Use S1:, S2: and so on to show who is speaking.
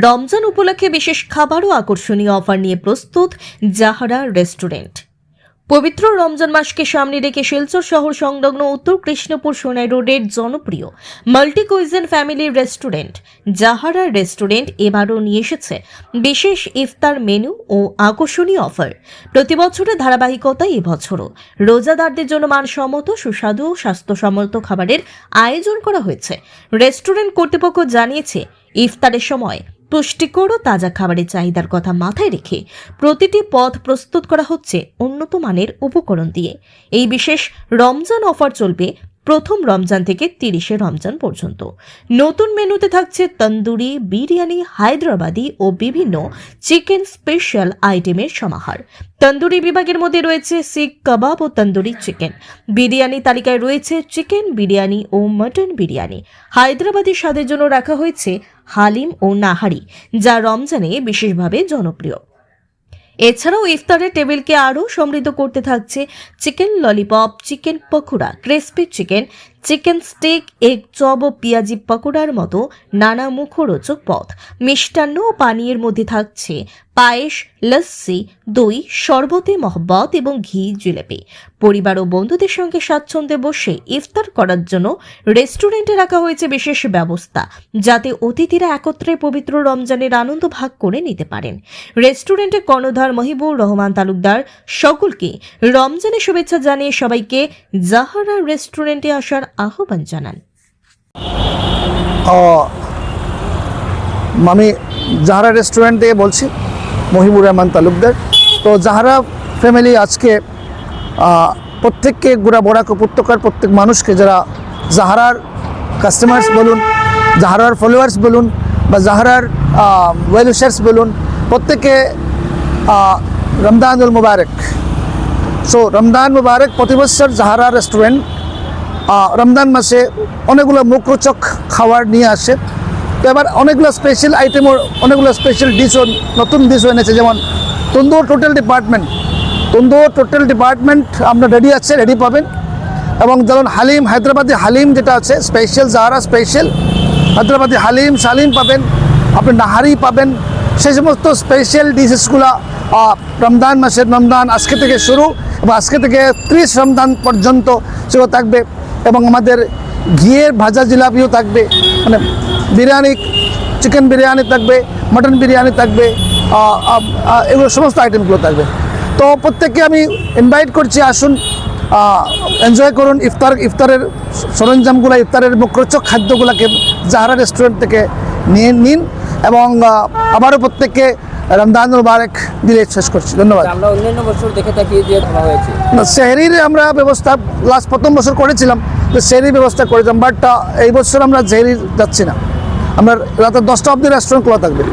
S1: রমজান উপলক্ষে বিশেষ খাবার ও আকর্ষণীয় অফার নিয়ে প্রস্তুত জাহারা রেস্টুরেন্ট। পবিত্র রমজান মাসকে সামনে রেখে শিলচর শহর সংলগ্ন উত্তর কৃষ্ণপুর সোনাই রোডের জনপ্রিয় multi cuisine family restaurant জাহারা restaurant এবারও নিয়ে এসেছে বিশেষ ইফতার মেনু ও আকর্ষণীয় অফার। প্রতি বছরের ধারাবাহিকতায় এবছরও রোজাদারদের জন্য মানসম্মত সুস্বাদু ও স্বাস্থ্যসম্মত খাবারের আয়োজন করা হয়েছে। রেস্টুরেন্ট কর্তৃপক্ষ জানিয়েছে, ইফতারের সময় পুষ্টিকর ও তাজা খাবারের চাহিদার কথা মাথায় রেখে প্রতিটি পদ প্রস্তুত করা হচ্ছে উন্নত মানের উপকরণ দিয়ে। এই বিশেষ রমজান অফার চলবে প্রথম রমজান থেকে 30শে রমজান পর্যন্ত। নতুন মেনুতে থাকছে তন্দুরি, বিরিয়ানি, হায়দ্রাবাদি ও বিভিন্ন চিকেন স্পেশাল আইটেমের সমাহার। তন্দুরি বিভাগের মধ্যে রয়েছে শিক কাবাব ও তন্দুরি চিকেন। বিরিয়ানি তালিকায় রয়েছে চিকেন বিরিয়ানি ও মটন বিরিয়ানি। হায়দ্রাবাদি স্বাদের জন্য রাখা হয়েছে হালিম ও নাহারি, যা রমজানে বিশেষভাবে জনপ্রিয়। এছাড়াও ইফতারের টেবিলকে আরও সমৃদ্ধ করতে থাকছে chicken lollipop, chicken pakora, crispy chicken, chicken stick, egg chop ও পেঁয়াজি পকোড়ার মতো নানা মুখরোচক পদ। মিষ্টান্ন ও পানীয়ের মধ্যে থাকছে পায়েস, লস্যি, দই, শরবতে মহব্বত এবং ঘি জিলেপি। পরিবার ও বন্ধুদের সঙ্গে স্বাচ্ছন্দ্যে বসে ইফতার করার জন্য রেস্টুরেন্টে রাখা হয়েছে বিশেষ ব্যবস্থা, যাতে অতিথিরা একত্রে পবিত্র রমজানের আনন্দ ভাগ করে নিতে পারেন। রেস্টুরেন্টের কর্ণধার মহিবুর রহমান তালুকদার সকলকে রমজানের শুভেচ্ছা জানিয়ে সবাইকে জাহারা রেস্টুরেন্টে আসার আহ্বান জানান।
S2: আমি জাহারা রেস্টুরেন্ট থেকে বলছি, মহিবুর রহমান তালুকদার। তো জাহারা ফ্যামিলি আজকে প্রত্যেককে গোড়া বরাক উপত্যকার প্রত্যেক মানুষকে, যারা জাহারার কাস্টমার্স বলুন, জাহারার ফলোয়ার্স বলুন বা জাহারার ওয়েল উইশার্স বলুন, প্রত্যেকে রমদানুল মুবারক। সো রমদান মুবারক। প্রতি বছর জাহারা রেস্টুরেন্ট রমজান মাসে অনেকগুলো মুখরোচক খাবার নিয়ে আসে। তো এবার অনেকগুলো স্পেশাল আইটেমও, অনেকগুলো স্পেশাল ডিশও, নতুন ডিশও এনেছে। যেমন তন্দুর টোটাল ডিপার্টমেন্ট আপনার রেডি পাবেন। এবং যেমন হালিম, হায়দ্রাবাদি হালিম যেটা আছে স্পেশাল, জাহারা স্পেশাল হায়দ্রাবাদি হালিম, শালিম পাবেন, আপনি নাহারি পাবেন। সেই সমস্ত স্পেশাল ডিশেসগুলো রমজান মাসের, রমজান আজকে থেকে শুরু এবং আজকে থেকে 30 রমজান পর্যন্ত সেগুলো থাকবে। এবং আমাদের ঘিয়ের ভাজা জিলাপিও থাকবে, মানে বিরিয়ানি, চিকেন বিরিয়ানি থাকবে, মটন বিরিয়ানি থাকবে, এগুলো সমস্ত আইটেমগুলো থাকবে। তো প্রত্যেককে আমি ইনভাইট করছি, আসুন এনজয় করুন ইফতারের সরঞ্জামগুলো, ইফতারের মুখরোচক খাদ্যগুলোকে জাহারা রেস্টুরেন্ট থেকে নিয়ে নিন। এবং আবারও প্রত্যেককে রমজান মুবারক দিলে শেষ করছি। ধন্যবাদ।
S3: আমরা অন্যান্য বছর দেখে থাকি যে ধরা হয়েছে
S2: সেহরির আমরা ব্যবস্থা প্রথম বছর করেছিলাম, যে সেহরির ব্যবস্থা করেছিলাম, বাট এই বছর আমরা সেহরি যাচ্ছি না। আমরা রাতে 10টা অবধি রেস্টুরেন্ট খোলা থাকবে।